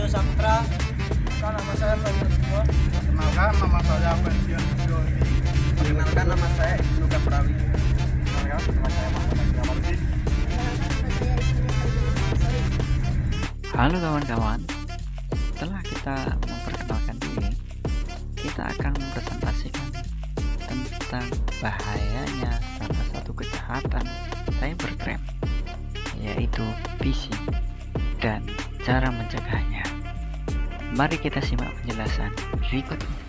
Suryo Saputra. Nama saya Fadil Bimo. Perkenalkan, nama saya Ferdian Suryoni. Perkenalkan, nama saya Ibnu Kaprawi. Perkenalkan, nama saya Muhammad Abdurrahman. Halo kawan-kawan, setelah kita memperkenalkan diri, kita akan mempresentasikan tentang bahayanya salah satu kejahatan cybercrime, yaitu phishing dan cara mencegahnya. Mari kita simak penjelasan berikut ini.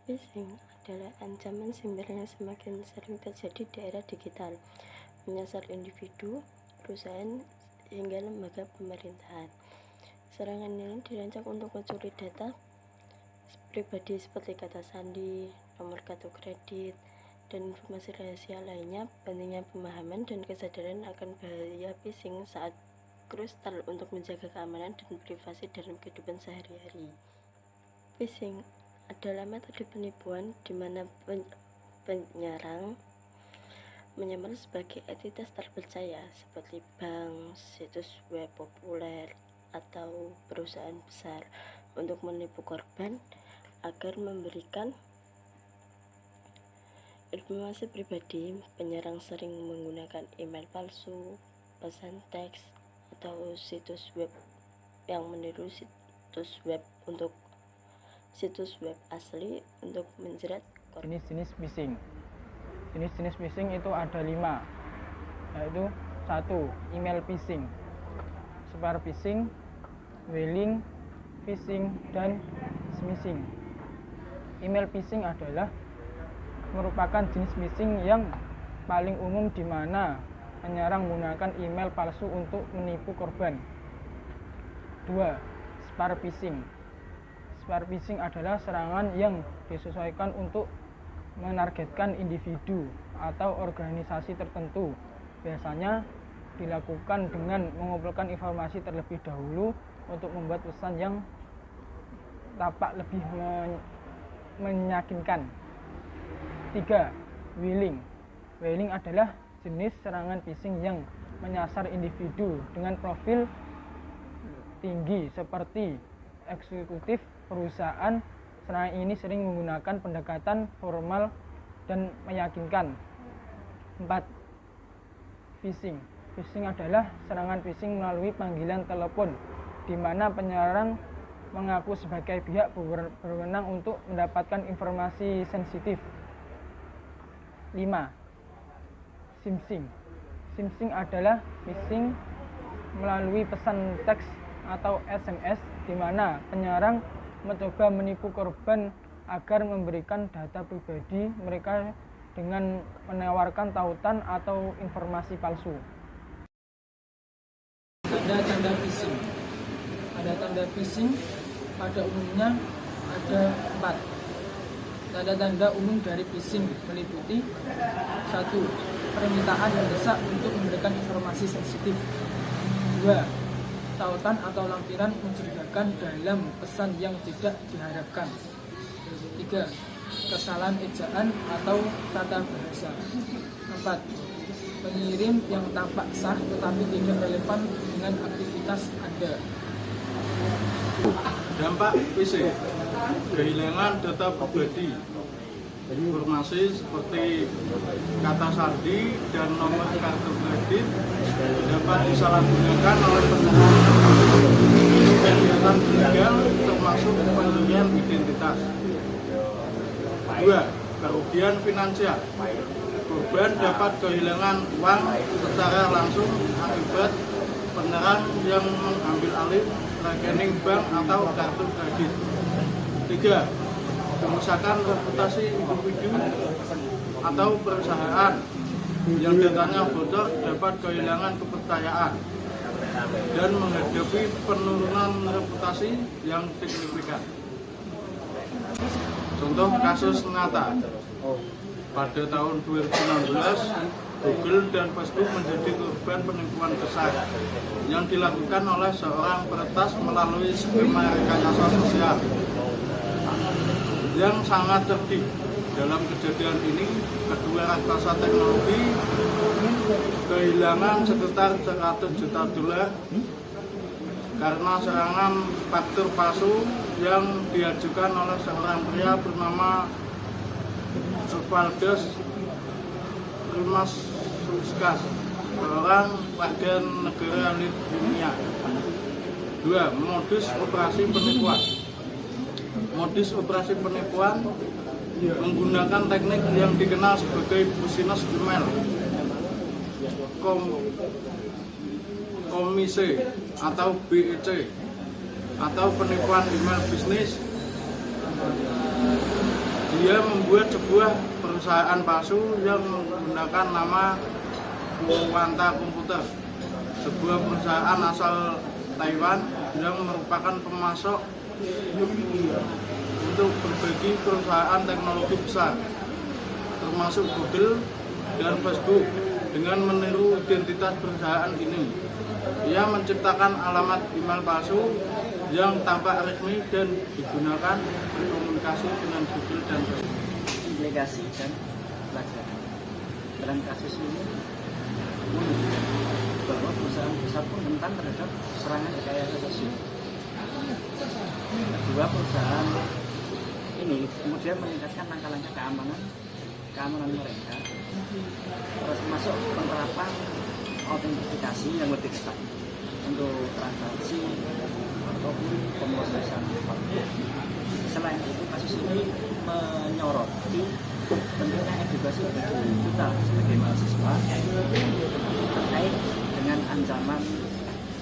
Phishing adalah ancaman siber yang semakin sering terjadi di era digital, menyasar individu, perusahaan, hingga lembaga pemerintahan. Serangan ini dirancang untuk mencuri data pribadi seperti kata sandi, nomor kartu kredit, dan informasi rahasia lainnya. Pentingnya pemahaman dan kesadaran akan bahaya phishing saat krusial untuk menjaga keamanan dan privasi dalam kehidupan sehari-hari. Phishing adalah metode penipuan di mana penyerang menyamar sebagai entitas terpercaya seperti bank, situs web populer, atau perusahaan besar untuk menipu korban agar memberikan informasi pribadi. Penyerang sering menggunakan email palsu, pesan teks, atau situs web yang meniru situs web asli untuk menjerat korban. Jenis-jenis phishing. Jenis-jenis phishing itu ada 5, yaitu 1. Email phishing, spear phishing, whaling phishing, dan smishing. Email phishing adalah merupakan jenis phishing yang paling umum di mana penyerang menggunakan email palsu untuk menipu korban. 2. Spear phishing. Spear phishing adalah serangan yang disesuaikan untuk menargetkan individu atau organisasi tertentu. Biasanya dilakukan dengan mengumpulkan informasi terlebih dahulu untuk membuat pesan yang tampak lebih meyakinkan. 3. Whaling. Whaling adalah jenis serangan phishing yang menyasar individu dengan profil tinggi seperti eksekutif perusahaan. Serangan ini sering menggunakan pendekatan formal dan meyakinkan. 4. Phishing. Phishing adalah serangan phishing melalui panggilan telepon di mana penyerang mengaku sebagai pihak berwenang untuk mendapatkan informasi sensitif. 5. Smishing. Smishing adalah phishing melalui pesan teks atau SMS di mana penyerang mencoba menipu korban agar memberikan data pribadi mereka dengan menawarkan tautan atau informasi palsu. Tanda-tanda phishing. Tanda-tanda phishing pada umumnya ada 4. Tanda-tanda umum dari phishing meliputi 1. Permintaan mendesak untuk memberikan informasi sensitif. 2. Tautan atau lampiran mencurigakan dalam pesan yang tidak diharapkan. 3. Kesalahan ejaan atau tata bahasa. 4. Pengirim yang tampak sah tetapi tidak relevan dengan aktivitas Anda. Dampak phishing: kehilangan data pribadi, informasi seperti kata sandi dan nomor kartu kredit dapat disalahgunakan oleh penyerang untuk kegiatan ilegal termasuk pencurian identitas. 2. Kerugian finansial. Korban dapat kehilangan uang secara langsung akibat penyerang yang mengambil alih rekening bank atau kartu kredit. 3. Kerusakan reputasi individu atau perusahaan yang datanya bocor dapat kehilangan kepercayaan dan menghadapi penurunan reputasi yang signifikan. Contoh kasus nyata, pada tahun 2016 Google dan Facebook menjadi korban penipuan besar yang dilakukan oleh seorang peretas melalui skema rekayasa sosial yang sangat cerdik. Dalam kejadian ini, kedua raksasa teknologi kehilangan sekitar $100 juta karena serangan faktur palsu yang diajukan oleh seorang pria bernama Osvaldo Rimas Suskas, seorang warga negara Lithuania. 2. Modus operasi penipuan. Modus operasi penipuan menggunakan teknik yang dikenal sebagai business email, komise atau BEC, atau penipuan email bisnis. Dia membuat sebuah perusahaan palsu yang menggunakan nama Quanta Computer, sebuah perusahaan asal Taiwan yang merupakan pemasok untuk berbagai perusahaan teknologi besar, termasuk Google dan Facebook. Dengan meniru identitas perusahaan ini, ia menciptakan alamat email palsu yang tampak resmi dan digunakan berkomunikasi dengan Google dan Facebook. Implikasi dan pelajaran dalam kasus ini bahwa perusahaan besar pun rentan terhadap serangan rekayasa sosial. Kedua, perusahaan ini kemudian meningkatkan langkah-langkah keamanan mereka, termasuk penerapan autentifikasi yang lebih ketat untuk transaksi ataupun pemrosesan faktur. Selain itu, kasus ini menyoroti pentingnya edukasi bagi kita sebagai mahasiswa terkait dengan ancaman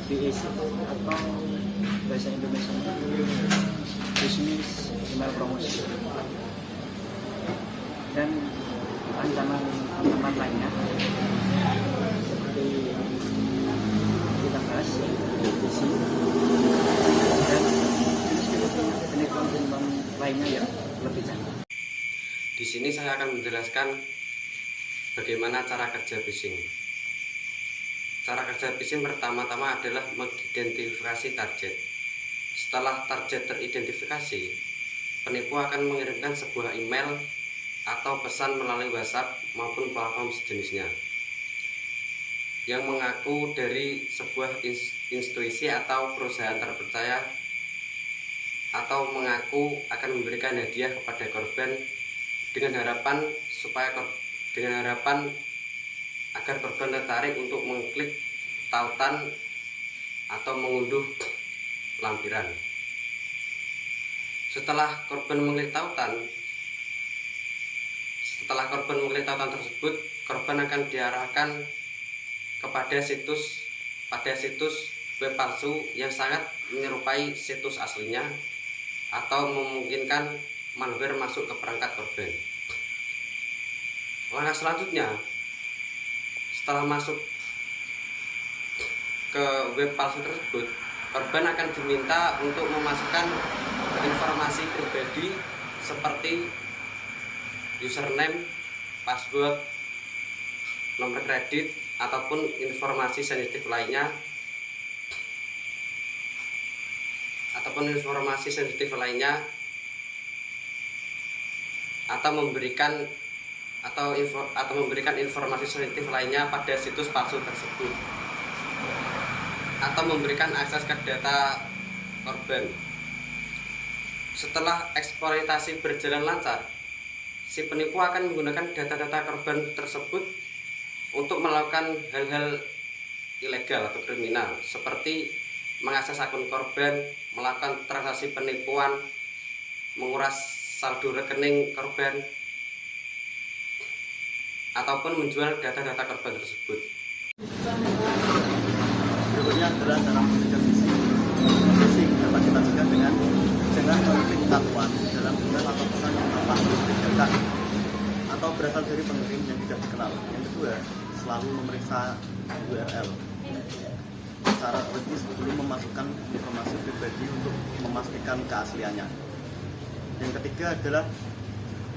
BEC atau bahasa Indonesia bisnis email promosi, dan ancaman lainnya seperti kita bahas phishing dan penipuan lainnya yang lebih canggih. Di sini saya akan menjelaskan bagaimana cara kerja phishing. Cara kerja phishing pertama-tama adalah mengidentifikasi target. Setelah target teridentifikasi, penipu akan mengirimkan sebuah email atau pesan melalui WhatsApp maupun platform sejenisnya yang mengaku dari sebuah institusi atau perusahaan terpercaya, atau mengaku akan memberikan hadiah kepada korban dengan harapan agar korban tertarik untuk mengklik tautan atau mengunduh lampiran. Setelah korban mengklik tautan tersebut, korban akan diarahkan kepada situs web palsu yang sangat menyerupai situs aslinya atau memungkinkan malware masuk ke perangkat korban. Langkah selanjutnya, setelah masuk ke web palsu tersebut, korban akan diminta untuk memasukkan informasi pribadi seperti username, password, nomor kredit, ataupun informasi sensitif lainnya, atau memberikan informasi sensitif lainnya pada situs palsu tersebut, atau memberikan akses ke data korban. Setelah eksploitasi berjalan lancar, si penipu akan menggunakan data-data korban tersebut untuk melakukan hal-hal ilegal atau kriminal, seperti mengakses akun korban, melakukan transaksi penipuan, menguras saldo rekening korban, ataupun menjual data-data korban tersebut. Berikutnya adalah cara mencegah phishing. Phishing dapat kita cegah dengan mengklik tautan dalam email atau pesan yang tampak mencurigakan atau berasal dari pengirim yang tidak dikenal. Yang kedua, selalu memeriksa URL secara teliti sebelum memasukkan informasi pribadi untuk memastikan keasliannya. Yang ketiga adalah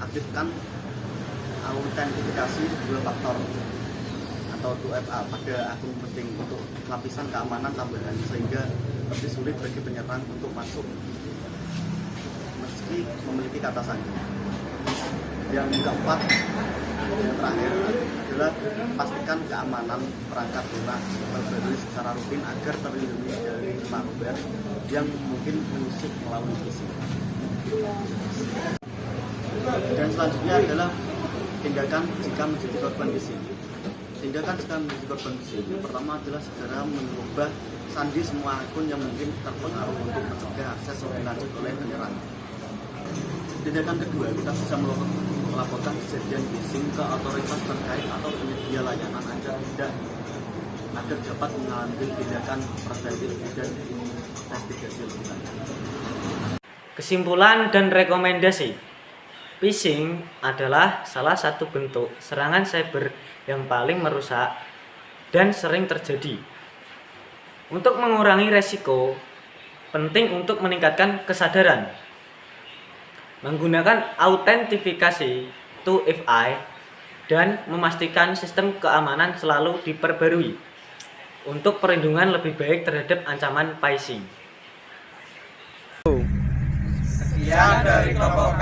aktifkan autentifikasi dua faktor atau 2FA pada akun penting untuk lapisan keamanan tambahan, sehingga lebih sulit bagi penyerang untuk masuk meski memiliki kata sandi. Yang keempat, yang terakhir adalah pastikan keamanan perangkat lunak diperbarui secara rutin agar terlindungi dari malware yang mungkin menyusup melalui phishing. Dan selanjutnya adalah tindakan jika menjadi korban phishing. Tindakan jika menjadi korban phishing pertama adalah segera mengubah sandi semua akun yang mungkin terpengaruh untuk mencegah akses lebih lanjut oleh penyerang. Tindakan kedua, kita bisa melaporkan kejadian phishing ke otoritas terkait atau penyedia layanan agar dapat mengambil tindakan preventif dan investigasi lebih lanjut. Kesimpulan dan rekomendasi. Phishing adalah salah satu bentuk serangan cyber yang paling merusak dan sering terjadi. Untuk mengurangi resiko, penting untuk meningkatkan kesadaran, menggunakan autentifikasi 2FA, dan memastikan sistem keamanan selalu diperbarui untuk perlindungan lebih baik terhadap ancaman phishing. Sekian dari kelompok